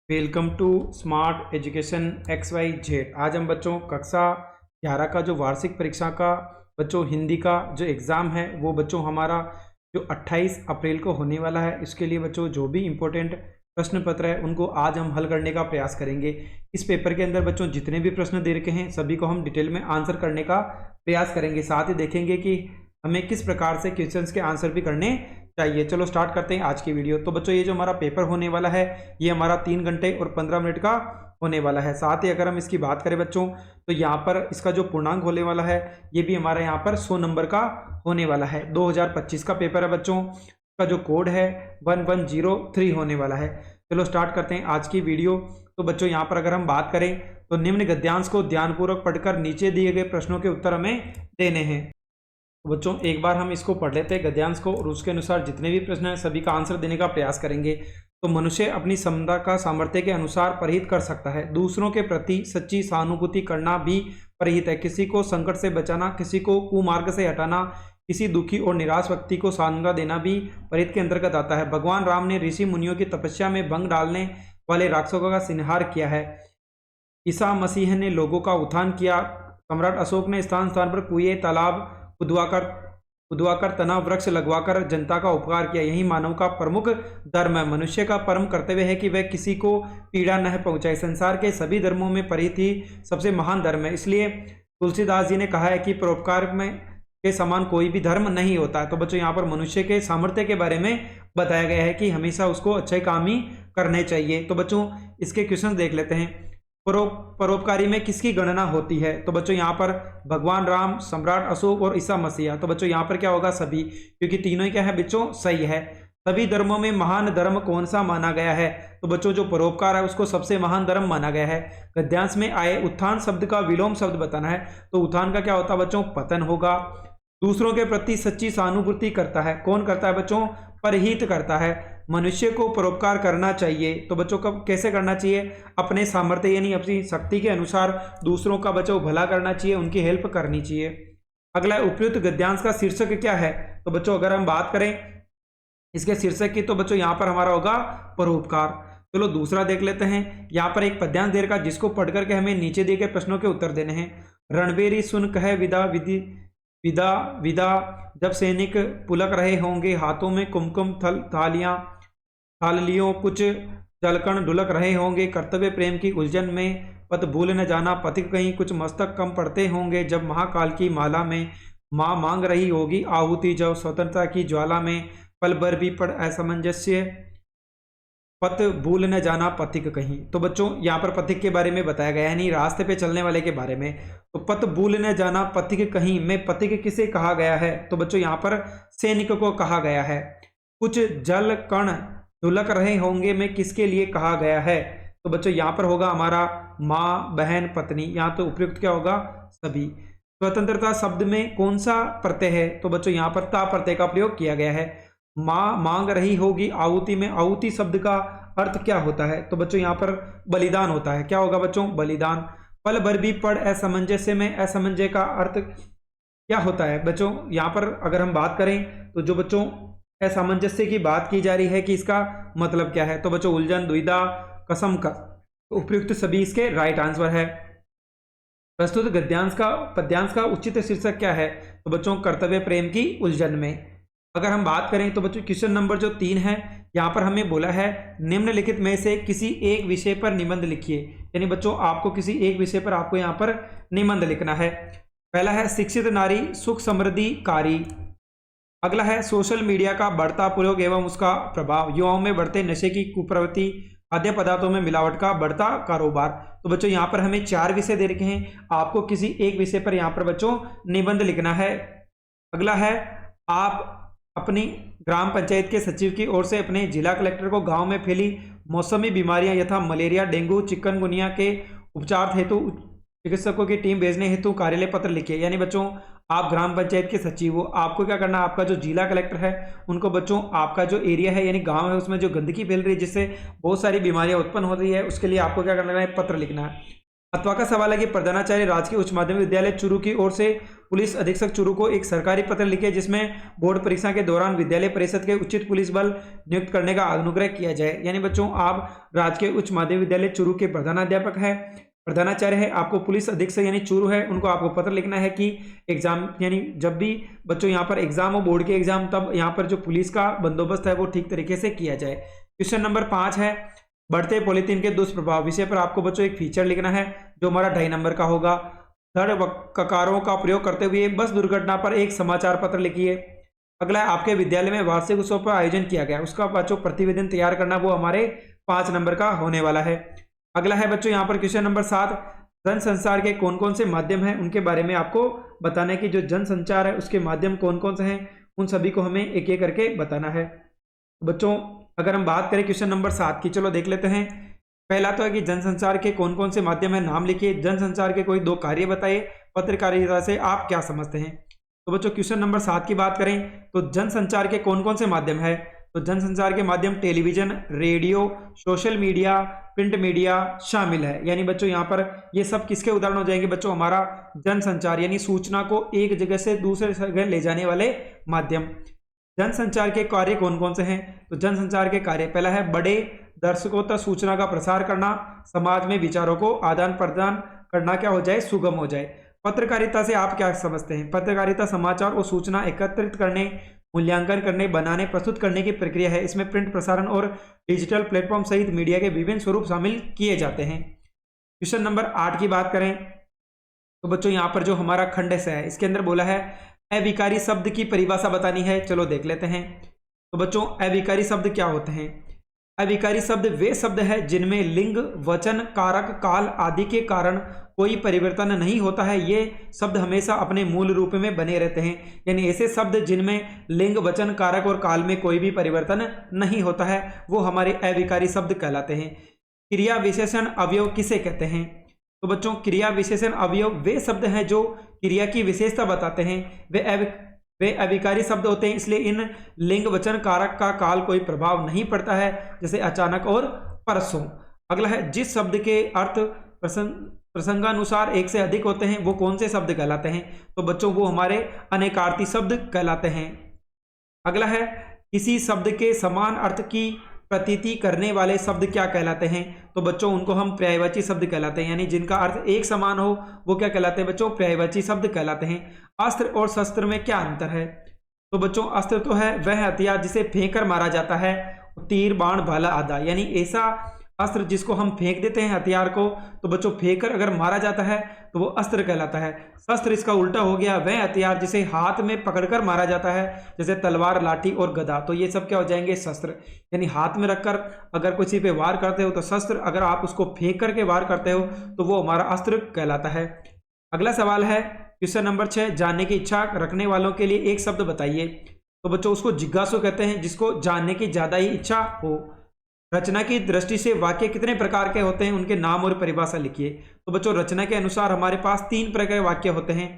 Welcome to smart education X Y Z. आज हम बच्चों कक्षा 11 का जो वार्षिक परीक्षा का बच्चों हिंदी का जो एग्ज़ाम है वो बच्चों हमारा जो 28 अप्रैल को होने वाला है, इसके लिए बच्चों जो भी इम्पोर्टेंट प्रश्न पत्र है उनको आज हम हल करने का प्रयास करेंगे। इस पेपर के अंदर बच्चों जितने भी प्रश्न दे रखे हैं सभी को हम डिटेल में आंसर करने का प्रयास करेंगे, साथ ही देखेंगे कि हमें किस प्रकार से क्वेश्चंस के आंसर भी करने चाहिए। चलो स्टार्ट करते हैं आज की वीडियो। तो बच्चों ये जो हमारा पेपर होने वाला है ये हमारा 3 घंटे और 15 मिनट का होने वाला है। साथ ही अगर हम इसकी बात करें बच्चों तो यहाँ पर इसका जो पूर्णांक होने वाला है ये भी हमारा यहाँ पर 100 नंबर का होने वाला है। 2025 का पेपर है बच्चों, का जो कोड है 1103 होने वाला है। चलो स्टार्ट करते हैं आज की वीडियो। तो बच्चों यहाँ पर अगर हम बात करें तो निम्न गद्यांश को ध्यानपूर्वक पढ़कर नीचे दिए गए प्रश्नों के उत्तर हमें देने हैं। बच्चों एक बार हम इसको पढ़ लेते हैं गद्यांश को और उसके अनुसार जितने भी प्रश्न हैं सभी का आंसर देने का प्रयास करेंगे। तो मनुष्य अपनी क्षमता का सामर्थ्य के अनुसार परिहित कर सकता है। दूसरों के प्रति सच्ची सहानुभूति करना भी परिहित है। किसी को संकट से बचाना, किसी को कुमार्ग से हटाना, किसी दुखी और निराश व्यक्ति को सांत्वना देना भी परिहित के अंतर्गत आता है। भगवान राम ने ऋषि मुनियों की तपस्या में भंग डालने वाले राक्षसों का संहार किया है। ईसा मसीह ने लोगों का उत्थान किया। सम्राट अशोक ने स्थान स्थान पर कुएं तालाब खुदवाकर तना वृक्ष लगवाकर जनता का उपकार किया। यही मानव का प्रमुख धर्म है। मनुष्य का परम कर्तव्य है कि वह किसी को पीड़ा न पहुंचाए। संसार के सभी धर्मों में परिहित ही सबसे महान धर्म है। इसलिए तुलसीदास जी ने कहा है कि परोपकार में के समान कोई भी धर्म नहीं होता है। तो बच्चों यहाँ पर मनुष्य के सामर्थ्य के बारे में बताया गया है कि हमेशा उसको अच्छे काम ही करने चाहिए। तो बच्चों इसके क्वेश्चन देख लेते हैं। परोपकारी में किसकी गणना होती है? तो बच्चों यहाँ पर भगवान राम, सम्राट अशोक और ईसा मसीह। तो बच्चों यहाँ पर क्या होगा? सभी, क्योंकि तीनों ही क्या है बच्चों सही है। सभी धर्मों में महान धर्म कौन सा माना गया है? तो बच्चों जो परोपकार है उसको सबसे महान धर्म माना गया है। गद्यांश में आए उत्थान शब्द का विलोम शब्द बताना है। तो उत्थान का क्या होता है बच्चों? पतन होगा। दूसरों के प्रति सच्ची सहानुभूति करता है। कौन करता है बच्चों? परहित करता है। मनुष्य को परोपकार करना चाहिए। तो बच्चों कब कैसे करना चाहिए? अपने सामर्थ्य यानी अपनी शक्ति के अनुसार दूसरों का बच्चों भला करना चाहिए, उनकी हेल्प करनी चाहिए। अगला उपयुक्त गद्यांश का शीर्षक क्या है? तो बच्चों अगर हम बात करें इसके शीर्षक की तो बच्चों यहाँ पर हमारा होगा परोपकार। चलो दूसरा देख लेते हैं। यहाँ पर एक पद्यांश दे रखा जिसको पढ़ करके हमें नीचे दिए गए प्रश्नों के उत्तर देने हैं। रणबेरी सुन कहे विदा विधि विदा विदा, जब सैनिक पुलक रहे होंगे हाथों में कुमकुम थालियों, कुछ जलकण ढुलक रहे होंगे कर्तव्य प्रेम की उलझन में, पथ भूल न जाना पथिक कहीं, कुछ मस्तक कम पड़ते होंगे जब महाकाल की माला में, माँ मांग रही होगी आहुति जब स्वतंत्रता की ज्वाला में, पल भर भी पड़ असमंजस्य, पथ भूल न जाना पथिक कहीं। तो बच्चों यहाँ पर पथिक के बारे में बताया गया है, यानी रास्ते पे चलने वाले के बारे में। तो पथ भूल न जाना पथिक कहीं में पथिक किसे कहा गया है? तो बच्चों यहाँ पर सैनिक को कहा गया है। कुछ जल कण ढुलक रहे होंगे में किसके लिए कहा गया है? तो बच्चों यहाँ पर होगा हमारा माँ, बहन, पत्नी। यहाँ तो उपयुक्त क्या होगा? सभी। स्वतंत्रता शब्द में कौन सा प्रत्यय है? तो बच्चों यहाँ पर ता प्रत्यय का प्रयोग किया गया है। माँ मांग रही होगी आहुति में आहुति शब्द का अर्थ क्या होता है? तो बच्चों यहाँ पर बलिदान होता है। क्या होगा बच्चों? बलिदान। पल भर भी पड़ असमंजस्य में असमंजस्य का अर्थ क्या होता है? बच्चों यहाँ पर अगर हम बात करें तो जो बच्चों असामंजस्य की बात की जा रही है कि इसका मतलब क्या है? तो बच्चों उलझन, दुविधा, कसम का। तो उपयुक्त सभी इसके राइट आंसर है। प्रस्तुत पद्यांश का उचित शीर्षक क्या है? तो बच्चों कर्तव्य प्रेम की उलझन में। अगर हम बात करें तो बच्चों क्वेश्चन नंबर जो 3 है यहाँ पर हमें बोला है निम्नलिखित में से किसी एक विषय पर निबंध लिखिए। यानी बच्चों आपको किसी एक विषय पर आपको यहाँ पर निबंध लिखना है। पहला है शिक्षित नारी सुख समृद्धि कारी। अगला है सोशल मीडिया का बढ़ता प्रयोग एवं उसका प्रभाव, युवाओं में बढ़ते नशे की कुप्रवृत्ति, खाद्य पदार्थों में मिलावट का बढ़ता कारोबार। तो बच्चों यहाँ पर हमें 4 विषय दे रखे हैं, आपको किसी एक विषय पर यहाँ पर बच्चों निबंध लिखना है। अगला है आप अपनी ग्राम पंचायत के सचिव की ओर से अपने जिला कलेक्टर को गांव में फैली मौसमी बीमारियां यथा मलेरिया, डेंगू, चिकनगुनिया के उपचार हेतु चिकित्सकों की टीम भेजने हेतु कार्यालय पत्र लिखिए। यानी बच्चों आप ग्राम पंचायत के सचिव हो, आपको क्या करना है? आपका जो जिला कलेक्टर है उनको बच्चों आपका जो एरिया है यानी गांव है उसमें जो गंदगी फैल रही है जिससे बहुत सारी बीमारियां उत्पन्न हो रही है उसके लिए आपको क्या करना है? पत्र लिखना है। अथवा का सवाल है कि प्रधानाचार्य राजकीय उच्च माध्यमिक विद्यालय चूरू की ओर से पुलिस अधीक्षक चूरू को एक सरकारी पत्र लिखे जिसमें बोर्ड परीक्षा के दौरान विद्यालय परिषद के उचित पुलिस बल नियुक्त करने का अनुग्रह किया जाए। यानी बच्चों, आप राजकीय उच्च माध्यमिक विद्यालय चूरू के प्रधानाध्यापक है, प्रधानाचार्य है, आपको पुलिस अधीक्षक यानी चूरू है, उनको आपको पत्र लिखना है कि एग्जाम यानी जब भी बच्चों यहाँ पर एग्जाम हो, बोर्ड के एग्जाम, तब यहाँ पर जो पुलिस का बंदोबस्त है वो ठीक तरीके से किया जाए। क्वेश्चन नंबर 5 है, बढ़ते पॉलीथीन के दुष्प्रभाव विषय पर आपको बच्चों एक फीचर लिखना है जो हमारा 2.5 नंबर का होगा। थर्ड, ककारों का प्रयोग करते हुए बस दुर्घटना पर एक समाचार पत्र लिखिए। अगला है, आपके विद्यालय में वार्षिक उत्सव पर आयोजन किया गया, उसका बच्चों प्रतिवेदन तैयार करना, वो हमारे 5 नंबर का होने वाला है। अगला है बच्चों यहाँ पर क्वेश्चन नंबर 7, जनसंचार के कौन कौन से माध्यम हैं उनके बारे में आपको बताना है कि जो जनसंचार है उसके माध्यम कौन कौन से हैं, उन सभी को हमें एक एक करके बताना है। बच्चों, अगर हम बात करें क्वेश्चन नंबर 7 की, चलो देख लेते हैं। पहला तो है कि जनसंचार के कौन कौन से माध्यम है, नाम लिखिए। जनसंचार के कोई 2 कार्य बताइए। पत्रकारिता से आप क्या समझते हैं। तो बच्चों क्वेश्चन नंबर 7 की बात करें तो जनसंचार के कौन कौन से माध्यम है, तो जनसंचार के माध्यम television, radio, social media, print media शामिल है। यानी बच्चों यहाँ पर ये सब किसके उदाहरण हो जाएंगे बच्चों, हमारा जनसंचार यानी सूचना को एक जगह से दूसरे जगह ले जाने वाले माध्यम। जनसंचार के कार्य कौन कौन से हैं, तो जनसंचार के कार्य, पहला है बड़े दर्शकों तक सूचना का प्रसार करना, समाज में विचारों को आदान प्रदान करना क्या हो जाए, सुगम हो जाए। पत्रकारिता से आप क्या समझते हैं, पत्रकारिता समाचार और सूचना एकत्रित करने, मूल्यांकन करने, बनाने, प्रस्तुत करने की प्रक्रिया है। इसमें प्रिंट प्रसारण और डिजिटल प्लेटफॉर्म सहित मीडिया के विभिन्न स्वरूप शामिल किए जाते हैं। क्वेश्चन नंबर 8 की बात करें तो बच्चों यहाँ पर जो हमारा खंड है इसके अंदर बोला है अविकारी शब्द की परिभाषा बतानी है। चलो देख लेते हैं। तो बच्चों अविकारी शब्द क्या होते हैं, अविकारी शब्द वे शब्द है जिनमें लिंग, वचन, कारक, काल आदि के कारण कोई परिवर्तन नहीं होता है। ये शब्द हमेशा अपने मूल रूप में बने रहते हैं। यानी ऐसे शब्द जिनमें लिंग, वचन, कारक और काल में कोई भी परिवर्तन नहीं होता है वो हमारे अविकारी शब्द कहलाते हैं। क्रिया विशेषण अवयव किसे कहते हैं, तो बच्चों क्रिया विशेषण अवयव वे शब्द हैं जो क्रिया की विशेषता बताते हैं, वे अविकारी शब्द होते हैं। इसलिए इन लिंग, वचन, कारक का काल कोई प्रभाव नहीं पड़ता है, जैसे अचानक और परसों। अगला है जिस शब्द के अर्थ प्रसंगानुसार एक से अधिक होते हैं वो कौन से शब्द कहलाते हैं, तो बच्चों वो हमारे अनेकार्थी शब्द कहलाते हैं। अगला है किसी शब्द के समान अर्थ की प्रतीति करने वाले शब्द क्या कहलाते हैं, तो बच्चों उनको हम पर्यायवाची शब्द कहलाते हैं। यानी जिनका अर्थ एक समान हो वो क्या कहलाते हैं बच्चों, पर्यायवाची शब्द कहलाते हैं। अस्त्र और शस्त्र में क्या अंतर है, तो बच्चों अस्त्र तो है वह हथियार जिसे फेंक कर मारा जाता है, तीर, बाण, भाला आदि। यानी ऐसा अस्त्र जिसको हम फेंक देते हैं हथियार को, तो बच्चों फेंक कर अगर मारा जाता है तो वो अस्त्र कहलाता है। शस्त्र इसका उल्टा हो गया, वह हथियार जिसे हाथ में पकड़कर मारा जाता है, जैसे तलवार, लाठी और गदा। तो ये सब क्या हो जाएंगे, शस्त्र। यानी हाथ में रखकर अगर किसी पे वार करते हो तो शस्त्र, अगर आप उसको फेंक करके वार करते हो तो वो हमारा अस्त्र कहलाता है। अगला सवाल है क्वेश्चन नंबर 6, जानने की इच्छा रखने वालों के लिए एक शब्द बताइए। तो बच्चों उसको जिज्ञासु कहते हैं, जिसको जानने की ज्यादा ही इच्छा हो। रचना की दृष्टि से वाक्य कितने प्रकार के होते हैं, उनके नाम और परिभाषा लिखिए। तो बच्चों रचना के अनुसार हमारे पास 3 प्रकार के वाक्य होते हैं।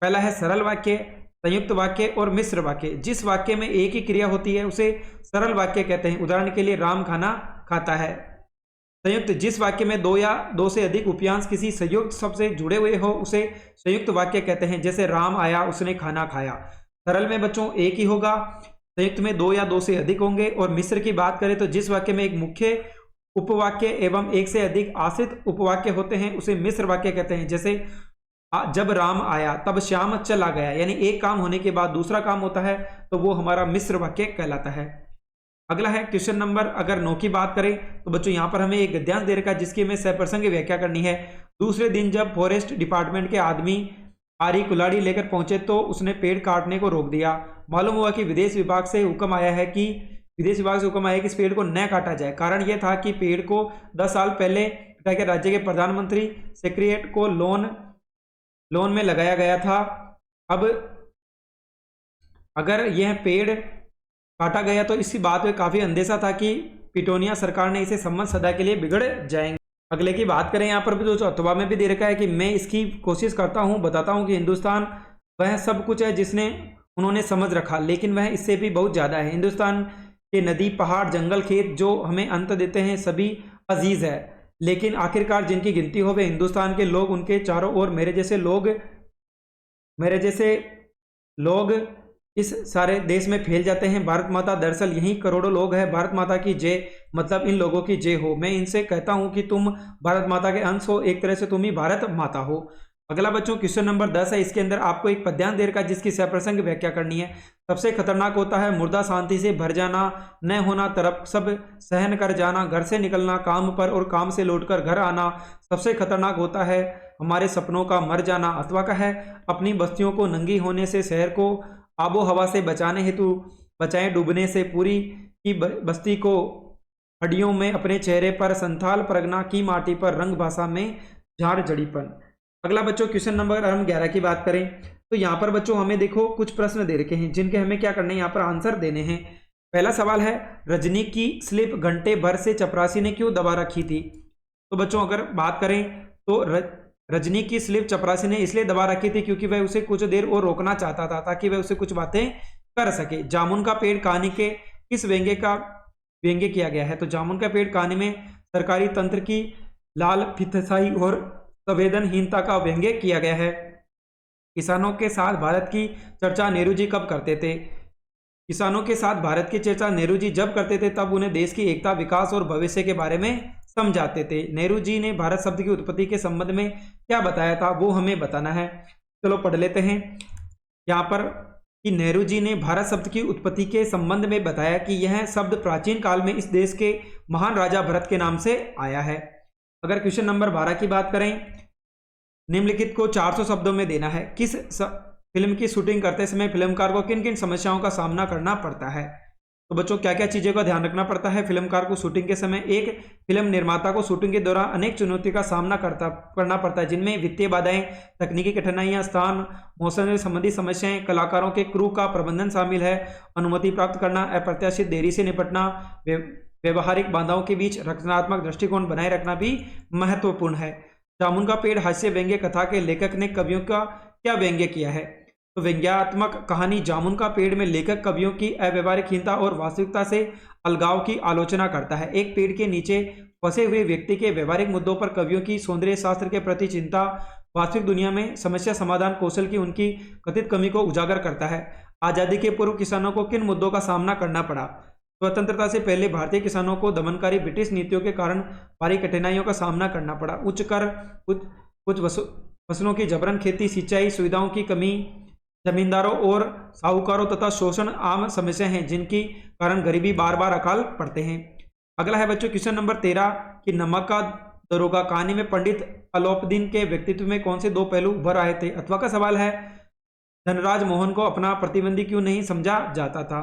पहला है सरल वाक्य, संयुक्त वाक्य और मिश्र वाक्य। जिस वाक्य में एक ही क्रिया होती है उसे सरल वाक्य कहते हैं। उदाहरण के लिए राम खाना खाता है। संयुक्त, जिस वाक्य में 2 या 2 से अधिक उपयांश किसी संयुक्त शब्द से जुड़े हुए हो उसे संयुक्त वाक्य कहते हैं, जैसे राम आया, उसने खाना खाया। सरल में बच्चों एक ही होगा, संयुक्त में 2 या 2 से अधिक होंगे। और मिश्र की बात करें तो जिस वाक्य में एक मुख्य उपवाक्य एवं एक से अधिक आश्रित उपवाक्य होते हैं उसे मिश्र वाक्य कहते हैं, जैसे जब राम आया तब श्याम चला गया। यानी एक काम होने के बाद दूसरा काम होता है तो वो हमारा मिश्र वाक्य कहलाता है। अगला है क्वेश्चन नंबर अगर 9 की बात करें तो बच्चों यहाँ पर हमें एक गद्यांश दे रखा है जिसकी हमें सप्रसंग व्याख्या करनी है। दूसरे दिन जब फॉरेस्ट डिपार्टमेंट के आदमी आरी कुल्हाड़ी लेकर पहुंचे तो उसने पेड़ काटने को रोक दिया। मालूम हुआ कि विदेश विभाग से हुक्म आया है कि इस पेड़ को न काटा जाए। कारण यह था कि पेड़ को 10 साल पहले राज्य के प्रधानमंत्री सेक्रेटरी को लोन में लगाया गया था। अब अगर यह पेड़ काटा गया तो इसी बात में काफी अंदेशा था कि पिटोनिया सरकार ने इसे संबंध सदा के लिए बिगड़ जाएंगे। अगले की बात करें यहाँ पर भी जो अथवा में भी दे रखा है कि मैं इसकी कोशिश करता हूँ, बताता हूँ कि हिंदुस्तान वह सब कुछ है जिसने उन्होंने समझ रखा, लेकिन वह इससे भी बहुत ज़्यादा है। हिंदुस्तान के नदी, पहाड़, जंगल, खेत जो हमें अंत देते हैं सभी अजीज है, लेकिन आखिरकार जिनकी गिनती हो वे हिंदुस्तान के लोग, उनके चारों ओर मेरे जैसे लोग मेरे जैसे लोग इस सारे देश में फैल जाते हैं। भारत माता दरअसल यही करोड़ों लोग हैं। भारत माता की जय, मतलब इन लोगों की जय हो। मैं इनसे कहता हूं कि तुम भारत माता के अंश हो, एक तरह से तुम ही भारत माता हो। अगला बच्चों क्वेश्चन नंबर 10 है। इसके अंदर आपको एक पद्यांश दे रखा है जिसकी सप्रसंग व्याख्या करनी है। सबसे खतरनाक होता है मुर्दा शांति से भर जाना, न होना तरफ सब सहन कर जाना, घर से निकलना काम पर और काम से लौटकर घर आना। सबसे खतरनाक होता है हमारे सपनों का मर जाना। अथवा का है अपनी बस्तियों को नंगी होने से, शहर को आबो हवा से बचाने हेतु बचाएं डूबने से, पूरी की बस्ती को हड्डियों में अपने चेहरे पर, संथाल परगना की माटी पर, रंग भाषा में झाड़ जड़ीपन। अगला बच्चों क्वेश्चन नंबर हम 11 की बात करें तो यहाँ पर बच्चों हमें देखो कुछ प्रश्न दे रखे हैं जिनके हमें क्या करना है, यहाँ पर आंसर देने हैं। पहला सवाल है रजनी की स्लिप घंटे भर से चपरासी ने क्यों दबा रखी थी। तो बच्चों अगर बात करें तो रजनी की स्लिप चपरासी ने इसलिए दबा रखी थी क्योंकि वह उसे कुछ देर और रोकना चाहता था ताकि वह उसे कुछ बातें कर सके। जामुन का पेड़ कहानी के किस व्यंग्य किया गया है। तो जामुन का पेड़ कहानी में सरकारी तंत्र की लाल फितशाई और संवेदनहीनता का व्यंग्य किया गया है। किसानों के साथ भारत की चर्चा नेहरू जी कब करते थे। किसानों के साथ भारत की चर्चा नेहरू जी जब करते थे तब उन्हें देश की एकता, विकास और भविष्य के बारे में समझाते थे। नेहरू जी ने भारत शब्द की उत्पत्ति के संबंध में क्या बताया था वो हमें बताना है। चलो पढ़ लेते हैं यहाँ पर कि नेहरू जी ने भारत शब्द की उत्पत्ति के संबंध में बताया कि यह शब्द प्राचीन काल में इस देश के महान राजा भरत के नाम से आया है। अगर क्वेश्चन नंबर 12 की बात करें, निम्नलिखित को 400 शब्दों में देना है। किस फिल्म की शूटिंग करते समय फिल्मकार को किन किन समस्याओं का सामना करना पड़ता है। तो बच्चों क्या क्या चीज़ों का ध्यान रखना पड़ता है फिल्मकार को शूटिंग के समय। एक फिल्म निर्माता को शूटिंग के दौरान अनेक चुनौतियों का सामना करना पड़ता है जिनमें वित्तीय बाधाएं, तकनीकी कठिनाइयां, स्थान मौसम संबंधी समस्याएं, कलाकारों के क्रू का प्रबंधन शामिल है, अनुमति प्राप्त करना, अप्रत्याशित देरी से निपटना, व्यवहारिक बाधाओं के बीच रचनात्मक दृष्टिकोण बनाए रखना भी महत्वपूर्ण है। जामुन का पेड़ हास्य व्यंग्य कथा के लेखक ने कवियों का क्या व्यंग्य किया है। तो व्यंग्यात्मक कहानी जामुन का पेड़ में लेखक कवियों की अव्यवहारिकहीनता और वास्तविकता से अलगाव की आलोचना करता है। एक पेड़ के नीचे फंसे हुए व्यक्ति के व्यवहारिक मुद्दों पर कवियों की सौंदर्य शास्त्र के प्रति चिंता, वास्तविक दुनिया में समस्या समाधान कौशल की उनकी कथित कमी को उजागर करता है। आजादी के पूर्व किसानों को किन मुद्दों का सामना करना पड़ा। स्वतंत्रता से पहले भारतीय किसानों को दमनकारी ब्रिटिश नीतियों के कारण भारी कठिनाइयों का सामना करना पड़ा। उच्च कर, कुछ फसलों की जबरन खेती, सिंचाई सुविधाओं की कमी, जमींदारों और साहूकारों तथा शोषण आम समस्या हैं जिनकी कारण गरीबी, बार बार अकाल पड़ते हैं। अगला है बच्चों क्वेश्चन नंबर 13 कि नमक का दरोगा कहानी में पंडित अलोपदीन के व्यक्तित्व में कौन से दो पहलू उभर आए थे। अथवा का सवाल है धनराज मोहन को अपना प्रतिद्वंदी क्यों नहीं समझा जाता था।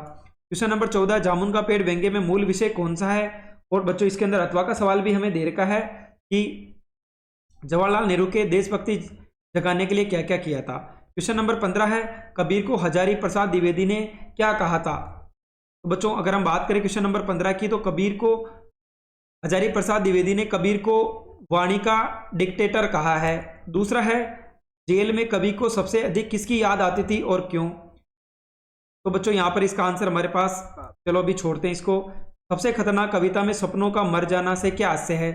क्वेश्चन नंबर 14 जामुन का पेड़ व्यंग्य में मूल विषय कौन सा है। और बच्चों इसके अंदर अथवा का सवाल भी हमें दे रखा है कि जवाहरलाल नेहरू के देशभक्ति जगाने के लिए क्या क्या किया था। क्वेश्चन नंबर 15 है कबीर को हजारी प्रसाद द्विवेदी ने क्या कहा था। तो बच्चों अगर हम बात करें क्वेश्चन नंबर 15 की तो कबीर को हजारी प्रसाद द्विवेदी ने कबीर को वाणी का डिक्टेटर कहा है। दूसरा है जेल में कवि को सबसे अधिक किसकी याद आती थी और क्यों। तो बच्चों यहाँ पर इसका आंसर हमारे पास, चलो अभी छोड़ते हैं इसको। सबसे खतरनाक कविता में सपनों का मर जाना से क्या हास्य है।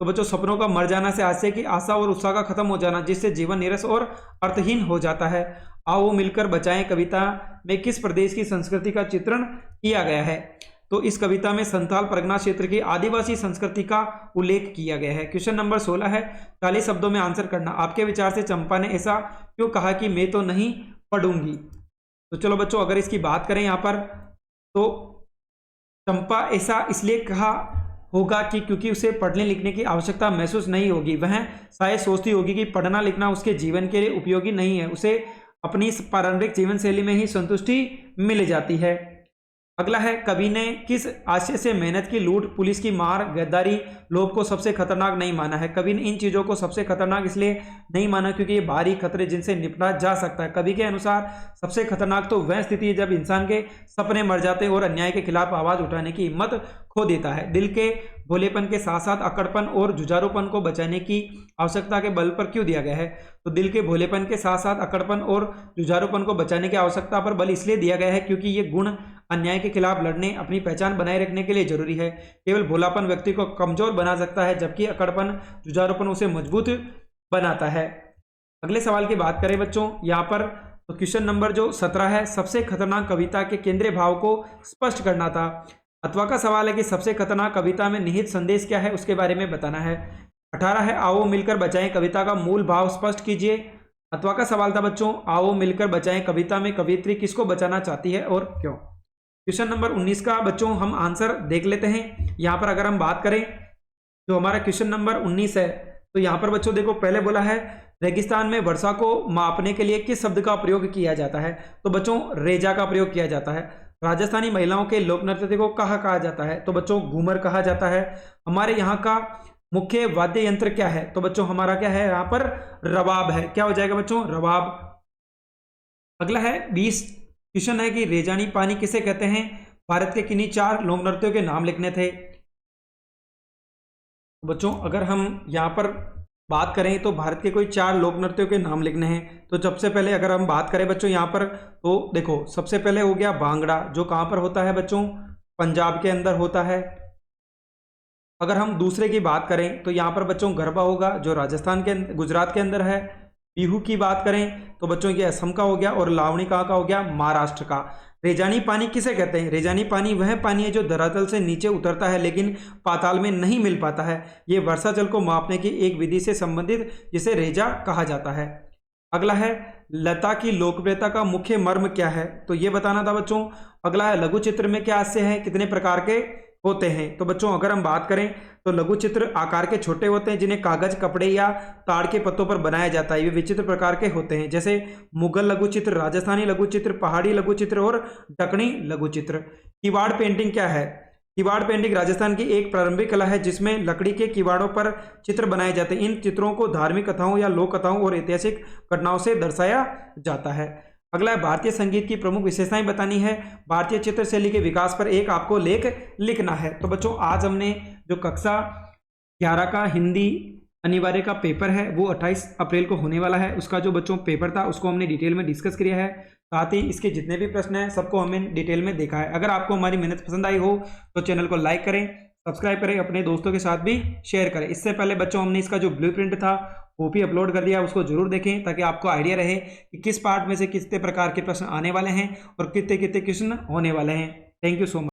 तो बच्चों सपनों का मर जाना से हास्य की आशा और उत्साह का खत्म हो जाना जिससे जीवन निरस और अर्थहीन हो जाता है। आओ मिलकर बचाएं कविता में किस प्रदेश की संस्कृति का चित्रण किया गया है। तो इस कविता में संथाल परगना क्षेत्र की आदिवासी संस्कृति का उल्लेख किया गया है। क्वेश्चन नंबर 16 है 40 शब्दों में आंसर करना। आपके विचार से चंपा ने ऐसा क्यों कहा कि मैं तो नहीं पढ़ूंगी। तो चलो बच्चों अगर इसकी बात करें यहाँ पर तो चंपा ऐसा इसलिए कहा होगा कि क्योंकि उसे पढ़ने लिखने की आवश्यकता महसूस नहीं होगी। वह शायद सोचती होगी कि पढ़ना लिखना उसके जीवन के लिए उपयोगी नहीं है, उसे अपनी पारंपरिक जीवन शैली में ही संतुष्टि मिल जाती है। अगला है कवि ने किस आशय से मेहनत की, लूट, पुलिस की मार, गद्दारी, लोभ को सबसे खतरनाक नहीं माना है। कवि ने इन चीज़ों को सबसे खतरनाक इसलिए नहीं माना क्योंकि ये भारी खतरे जिनसे निपटा जा सकता है। कवि के अनुसार सबसे खतरनाक तो वह स्थिति है जब इंसान के सपने मर जाते हैं और अन्याय के खिलाफ आवाज उठाने की हिम्मत खो देता है। दिल के भोलेपन के साथ साथ अकड़पन और जुझारूपन को बचाने की आवश्यकता के बल पर क्यों दिया गया है। तो दिल के भोलेपन के साथ साथ अकड़पन और जुझारूपन को बचाने की आवश्यकता पर बल इसलिए दिया गया है क्योंकि ये गुण अन्याय के खिलाफ लड़ने, अपनी पहचान बनाए रखने के लिए जरूरी है। केवल भोलापन व्यक्ति को कमजोर बना सकता है जबकि अकड़पन, जुझारूपन उसे मजबूत बनाता है। अगले सवाल की बात करें बच्चों यहाँ पर, तो क्वेश्चन नंबर जो 17 है, सबसे खतरनाक कविता के केंद्रीय भाव को स्पष्ट करना था। अथवा का सवाल है कि सबसे खतरनाक कविता में निहित संदेश क्या है, उसके बारे में बताना है। 18 है आओ मिलकर बचाएं कविता का मूल भाव स्पष्ट कीजिए। अथवा का सवाल था बच्चों, आओ मिलकर बचाएं कविता में कवियत्री किसको बचाना चाहती है और क्यों। क्वेश्चन नंबर 19 का बच्चों हम आंसर देख लेते हैं। यहाँ पर अगर हम बात करें जो हमारा क्वेश्चन नंबर 19 है, तो यहाँ पर बच्चों देखो पहले बोला है रेगिस्तान में वर्षा को मापने के लिए किस शब्द का प्रयोग किया जाता है, तो बच्चों रेजा का प्रयोग किया जाता है। राजस्थानी महिलाओं के लोक नृत्य को कहा जाता है, तो बच्चों घूमर कहा जाता है। हमारे यहाँ का मुख्य वाद्य यंत्र क्या है, तो बच्चों हमारा क्या है यहाँ पर रबाब है। क्या हो जाएगा बच्चों, रबाब। अगला है 20 क्वेश्चन है कि रेजानी पानी किसे कहते हैं, भारत के किन्हीं 4 लोक नृत्यों के नाम लिखने थे। बच्चों अगर हम यहाँ पर बात करें तो भारत के कोई 4 लोक नृत्यों के नाम लिखने हैं। तो सबसे पहले अगर हम बात करें बच्चों यहाँ पर, तो देखो सबसे पहले हो गया भांगड़ा, जो कहाँ पर होता है बच्चों, पंजाब के अंदर होता है। अगर हम दूसरे की बात करें तो यहाँ पर बच्चों गरबा होगा, जो राजस्थान के गुजरात के अंदर है। बिहू की बात करें तो बच्चों ये असम का हो गया, और लावणी कहाँ का हो गया, महाराष्ट्र का। रेजानी पानी किसे कहते हैं, रेजानी पानी वह पानी है जो धरातल से नीचे उतरता है लेकिन पाताल में नहीं मिल पाता है। ये वर्षा जल को मापने की एक विधि से संबंधित, जिसे रेजा कहा जाता है। अगला है लता की लोकप्रियता का मुख्य मर्म क्या है, तो ये बताना था बच्चों। अगला है लघु चित्र में क्या हास्य है, कितने प्रकार के होते हैं, तो बच्चों अगर हम बात करें तो लघु चित्र आकार के छोटे होते हैं जिन्हें कागज, कपड़े या ताड़ के पत्तों पर बनाया जाता है। ये विचित्र प्रकार के होते हैं, जैसे मुगल लघु चित्र, राजस्थानी लघु चित्र, पहाड़ी लघु चित्र और दक्षिणी लघु चित्र। किवाड़ पेंटिंग क्या है, किवाड़ पेंटिंग राजस्थान की एक प्रारंभिक कला है जिसमें लकड़ी के किवाड़ों पर चित्र बनाए जाते हैं। इन चित्रों को धार्मिक कथाओं या लोक कथाओं और ऐतिहासिक घटनाओं से दर्शाया जाता है। अगला है भारतीय संगीत की प्रमुख विशेषताएं बतानी है। भारतीय चित्रशैली के विकास पर एक आपको लेख लिखना है। तो बच्चों आज हमने जो कक्षा 11 का हिंदी अनिवार्य का पेपर है वो 28 अप्रैल को होने वाला है, उसका जो बच्चों पेपर था उसको हमने डिटेल में डिस्कस किया है। साथ ही इसके जितने भी प्रश्न हैं सबको हमने डिटेल में देखा है। अगर आपको हमारी मेहनत पसंद आई हो तो चैनल को लाइक करें, सब्सक्राइब करें, अपने दोस्तों के साथ भी शेयर करें। इससे पहले बच्चों हमने इसका जो ब्लूप्रिंट था वो भी अपलोड कर दिया, उसको जरूर देखें ताकि आपको आइडिया रहे कि किस पार्ट में से कितने प्रकार के प्रश्न आने वाले हैं और कितने कितने क्वेश्चन होने वाले हैं। Thank you so much.